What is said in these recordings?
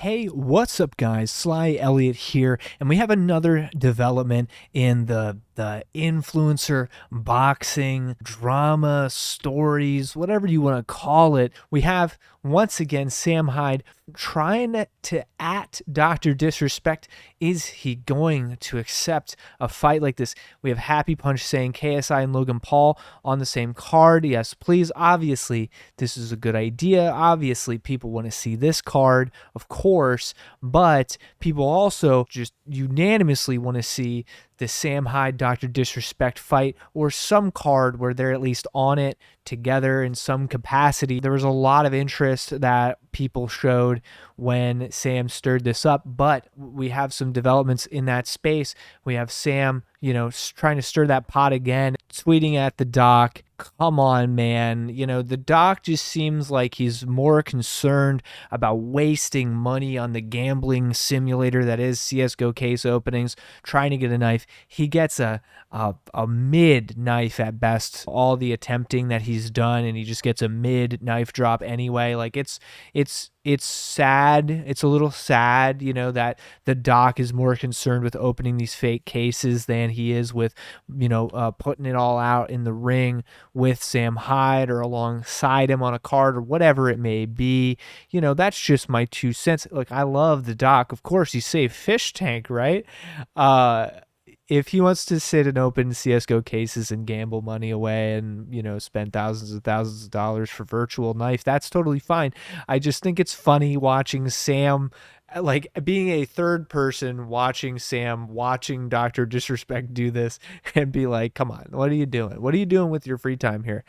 Hey, what's up guys? Sly Elliott here, and we have another development in the influencer boxing drama stories, whatever you want to call it. We have once again Sam Hyde trying to at Dr. Disrespect. Is he going to accept a fight like this? We have Happy Punch saying KSI and Logan Paul on the same card. Yes, please. Obviously, this is a good idea. Obviously, people want to see this card, of course, but people also just unanimously want to see the Sam Hyde Dr. Disrespect fight, or some card where they're at least on it together in some capacity. There was a lot of interest that people showed when Sam stirred this up, but we have some developments in that space. We have Sam, trying to stir that pot again, tweeting at the Doc. Come on, man. The Doc just seems like he's more concerned about wasting money on the gambling simulator that is CSGO Case Openings, trying to get a knife. He gets a mid knife at best, all the attempting that he's done, and he just gets a mid knife drop anyway. Like it's sad. It's a little sad, that the Doc is more concerned with opening these fake cases than he is with, putting it all out in the ring with Sam Hyde or alongside him on a card or whatever it may be. That's just my 2 cents. Look, I love the Doc. Of course, he saved Fishtank, right? If he wants to sit and open CSGO cases and gamble money away and, spend thousands and thousands of dollars for virtual knife, that's totally fine. I just think it's funny watching Sam, like being a third person watching Sam, watching Dr. Disrespect do this and be like, come on, what are you doing? What are you doing with your free time here?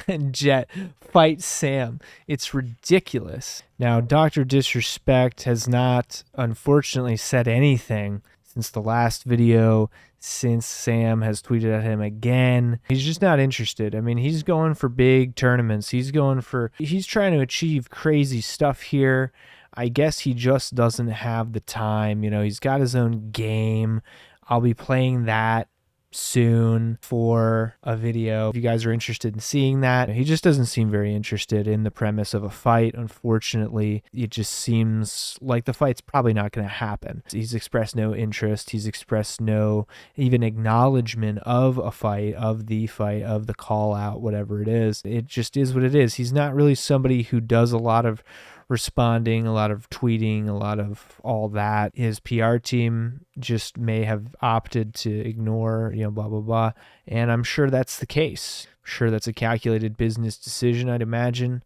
And Jet fight Sam. It's ridiculous. Now, Dr. Disrespect has not, unfortunately, said anything since the last video, since Sam has tweeted at him again. He's just not interested. I mean, he's going for big tournaments. He's trying to achieve crazy stuff here. I guess he just doesn't have the time. He's got his own game. I'll be playing that soon for a video if you guys are interested in seeing that. He just doesn't seem very interested in the premise of a fight. Unfortunately, it just seems like the fight's probably not going to happen. He's expressed no interest. He's expressed no even acknowledgement of a fight, of the call out, whatever it is. It just is what it is. He's not really somebody who does a lot of responding, a lot of tweeting, a lot of all that. His PR team just may have opted to ignore, blah, blah, blah. And I'm sure that's the case. I'm sure that's a calculated business decision, I'd imagine.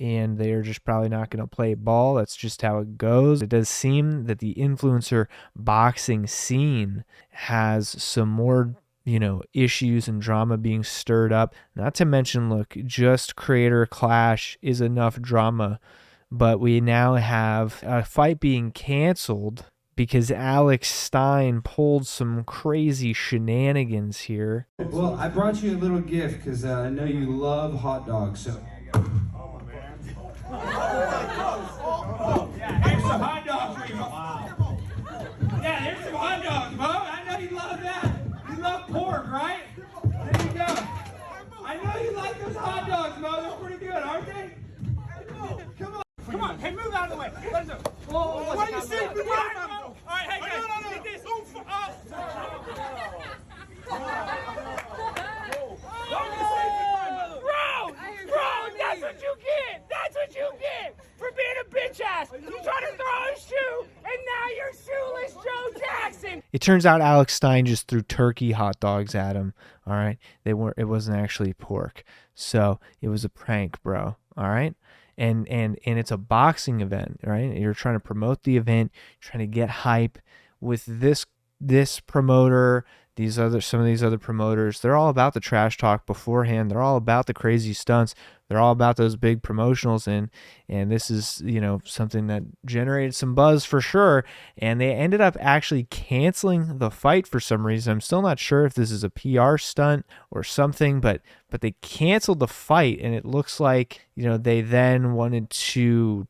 And they're just probably not going to play ball. That's just how it goes. It does seem that the influencer boxing scene has some more issues and drama being stirred up. Not to mention, look, just creator clash is enough drama. But we now have a fight being canceled because Alex Stein pulled some crazy shenanigans here. Well, I brought you a little gift because I know you love hot dogs. So. Oh, man. Here's some hot dogs for you. Wow. Yeah, here's some hot dogs, Bo. I know you love that. You love pork, right? There you go. I know you like those hot dogs, Bo. They're pretty good, aren't they? Come on. Come on, hey, move out of the way. Let's go. Whoa, what do you see? All right, hey, guys, no. This. Bro, that's what you get. That's what you get for being a bitch ass. You try to throw a shoe, and now you're shoeless Joe Jackson. It turns out Alex Stein just threw turkey hot dogs at him. All right, it wasn't actually pork, so it was a prank, bro. All right. And it's a boxing event, right? You're trying to promote the event, trying to get hype with this promoter, some of these other promoters. They're all about the trash talk beforehand. They're all about the crazy stunts. They're all about those big promotionals, and this is something that generated some buzz for sure. And they ended up actually canceling the fight for some reason. I'm still not sure if this is a PR stunt or something, but they canceled the fight, and it looks like they then wanted to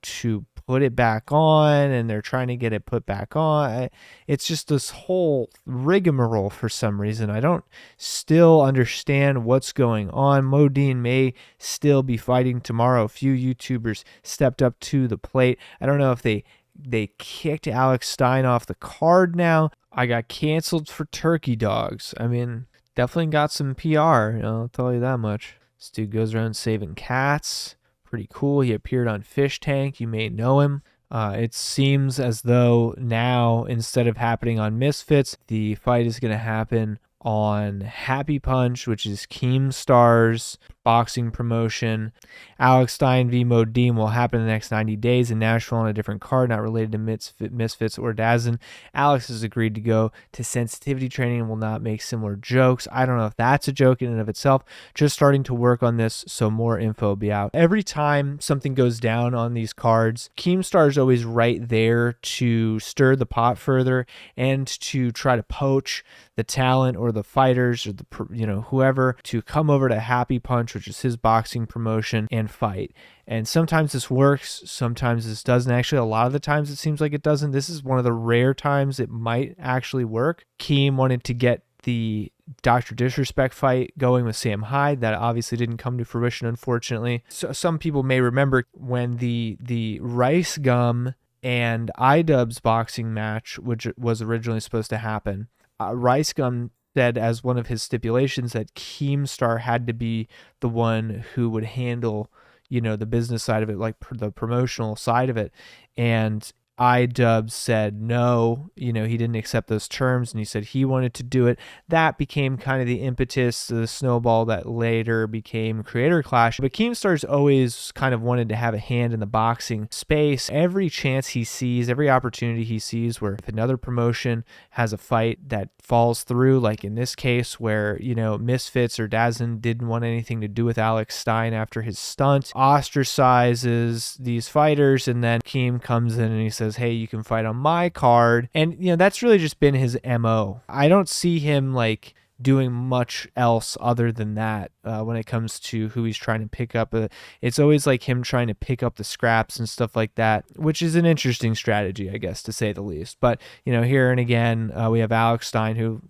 put it back on, and they're trying to get it put back on. It's just this whole rigmarole for some reason. I don't still understand what's going on. MoDeen may still be fighting tomorrow. A few YouTubers stepped up to the plate. I don't know if they they kicked Alex Stein off the card now. I got canceled for turkey dogs. I mean, definitely got some PR, I'll tell you that much. This dude goes around saving cats. Pretty cool. He appeared on Fishtank. You may know him. It seems as though now, instead of happening on Misfits, the fight is going to happen on Happy Punch, which is Keemstar's boxing promotion. Alex Stein v. MoDeen will happen in the next 90 days in Nashville on a different card, not related to Misfits or Dazen. Alex has agreed to go to sensitivity training and will not make similar jokes. I don't know if that's a joke in and of itself. Just starting to work on this, so more info will be out. Every time something goes down on these cards, Keemstar is always right there to stir the pot further and to try to poach the talent or the fighters or the whoever to come over to Happy Punch, which is his boxing promotion, and fight. And sometimes this works, sometimes this doesn't. Actually, a lot of the times it seems like it doesn't. This is one of the rare times it might actually work. Keem wanted to get the Dr. Disrespect fight going with Sam Hyde. That obviously didn't come to fruition, unfortunately. So some people may remember when the Rice Gum and iDubbbz boxing match, which was originally supposed to happen, Rice Gum said as one of his stipulations that Keemstar had to be the one who would handle, the business side of it, like the promotional side of it. And iDubbbz said no, he didn't accept those terms, and he said he wanted to do it. That became kind of the impetus, the snowball that later became Creator Clash. But Keemstar's always kind of wanted to have a hand in the boxing space. Every chance he sees, every opportunity he sees where if another promotion has a fight that falls through, like in this case where, Misfits or Dazen didn't want anything to do with Alex Stein after his stunt, ostracizes these fighters, and then Keem comes in and he says, hey, you can fight on my card. And that's really just been his MO. I don't see him like doing much else other than that when it comes to who he's trying to pick up. It's always like him trying to pick up the scraps and stuff like that, which is an interesting strategy, I guess, to say the least. But here and again, we have Alex Stein, who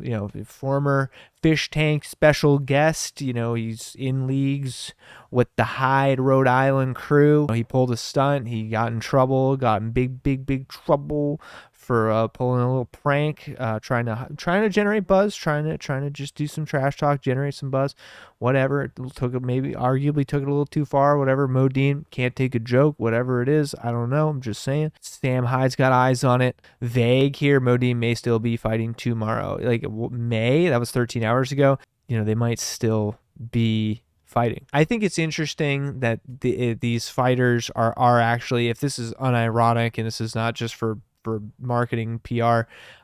former Fishtank special guest. He's in leagues with the Hyde Rhode Island crew. He pulled a stunt. He got in trouble. Got in big trouble for pulling a little prank, trying to generate buzz, trying to just do some trash talk, generate some buzz, whatever. It arguably took it a little too far, whatever. MoDeen can't take a joke, whatever it is. I don't know. I'm just saying. Sam Hyde's got eyes on it. Vague here. MoDeen may still be fighting tomorrow. Like that was 13 hours ago. They might still be fighting. I think it's interesting that these fighters are actually, if this is unironic and this is not just for marketing PR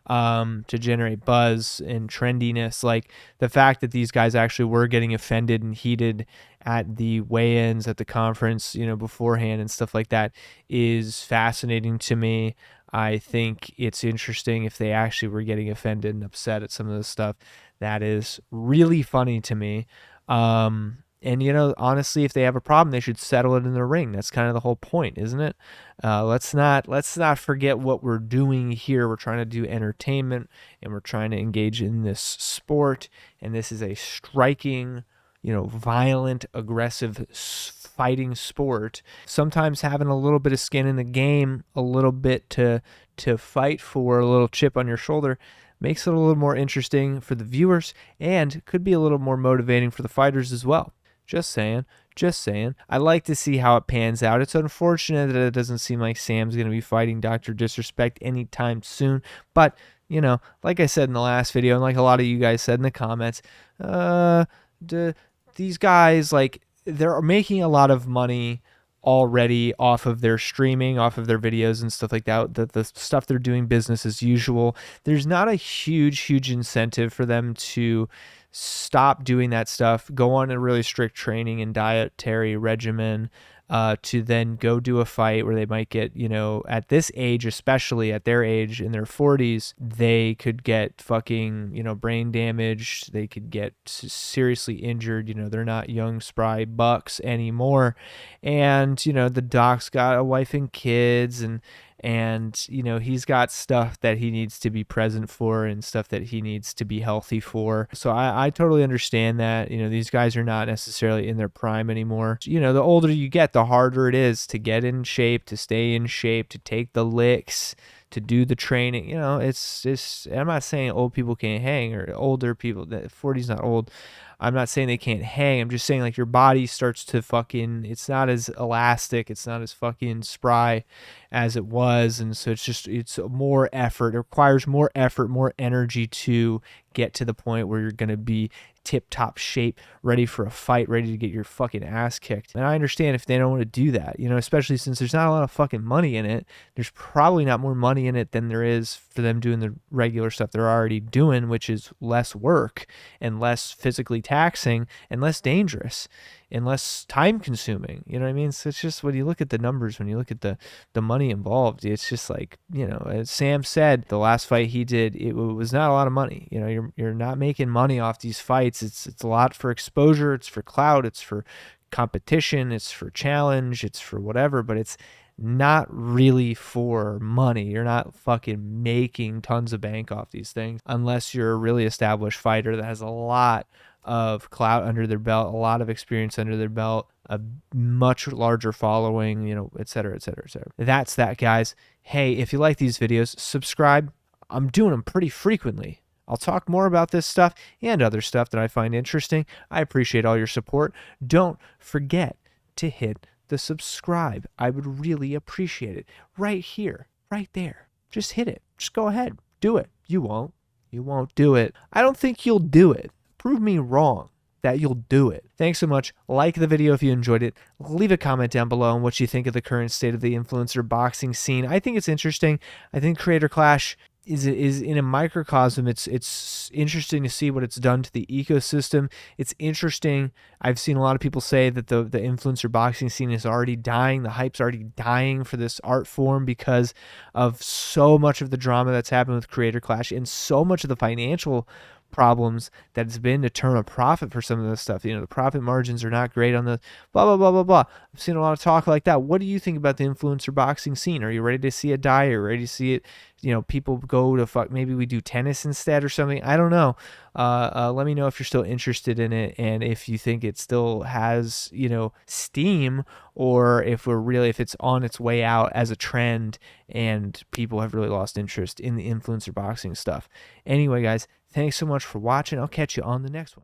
to generate buzz and trendiness, like the fact that these guys actually were getting offended and heated at the weigh-ins at the conference beforehand and stuff like that is fascinating to me. I think it's interesting if they actually were getting offended and upset at some of the stuff. That is really funny to me. And, honestly, if they have a problem, they should settle it in the ring. That's kind of the whole point, isn't it? Let's not forget what we're doing here. We're trying to do entertainment, and we're trying to engage in this sport. And this is a striking, violent, aggressive fighting sport. Sometimes having a little bit of skin in the game, a little bit to fight for, a little chip on your shoulder, makes it a little more interesting for the viewers and could be a little more motivating for the fighters as well. Just saying. I like to see how it pans out. It's unfortunate that it doesn't seem like Sam's going to be fighting Dr. Disrespect anytime soon. But, like I said in the last video, and like a lot of you guys said in the comments, these guys, like, they're making a lot of money already off of their streaming, off of their videos and stuff like that. The stuff they're doing business as usual. There's not a huge incentive for them to stop doing that stuff, go on a really strict training and dietary regimen, to then go do a fight where they might get, at this age, especially at their age in their 40s, they could get fucking, brain damage. They could get seriously injured. They're not young, spry bucks anymore. And, the doc's got a wife and kids, and and you know, he's got stuff that he needs to be present for and stuff that he needs to be healthy for. So I totally understand that. You know, these guys are not necessarily in their prime anymore. You know, the older you get, the harder it is to get in shape, to stay in shape, to take the licks, to do the training. You know, it's just, I'm not saying old people can't hang, or older people, that 40 is not old. I'm not saying they can't hang. I'm just saying, like, your body starts to fucking, it's not as elastic, it's not as fucking spry as it was. And so it's more effort. It requires more effort, more energy to get to the point where you're going to be tip-top shape, ready for a fight, ready to get your fucking ass kicked. And I understand if they don't want to do that, you know, especially since there's not a lot of fucking money in it. There's probably not more money in it than there is for them doing the regular stuff they're already doing, which is less work and less physically taxing and less dangerous and less time consuming. You know what I mean? So it's just, when you look at the numbers, when you look at the money involved, it's just like, you know, as Sam said, the last fight he did, it was not a lot of money. You know, you're not making money off these fights. It's a lot for exposure, it's for clout, it's for competition, it's for challenge, it's for whatever, but it's not really for money. You're not fucking making tons of bank off these things unless you're a really established fighter that has a lot of clout under their belt, a lot of experience under their belt, a much larger following, you know, et cetera, et cetera, et cetera. That's that, guys. Hey, if you like these videos, subscribe. I'm doing them pretty frequently. I'll talk more about this stuff and other stuff that I find interesting. I appreciate all your support. Don't forget to hit the subscribe. I would really appreciate it. Right here, right there. Just hit it. Just go ahead. Do it. You won't. You won't do it. I don't think you'll do it. Prove me wrong that you'll do it. Thanks so much. Like the video if you enjoyed it. Leave a comment down below on what you think of the current state of the influencer boxing scene. I think it's interesting. I think Creator Clash is in a microcosm. It's interesting to see what it's done to the ecosystem. It's interesting. I've seen a lot of people say that the influencer boxing scene is already dying. The hype's already dying for this art form because of so much of the drama that's happened with Creator Clash and so much of the financial problems that it's been to turn a profit for some of this stuff. You know, the profit margins are not great on the blah, blah, blah, blah, blah. I've seen a lot of talk like that. What do you think about the influencer boxing scene? Are you ready to see it die? Are you ready to see it, you know, people go to maybe we do tennis instead or something? I don't know. Let me know if you're still interested in it and if you think it still has, you know, steam, or if it's on its way out as a trend and people have really lost interest in the influencer boxing stuff. Anyway, guys, thanks so much for watching. I'll catch you on the next one.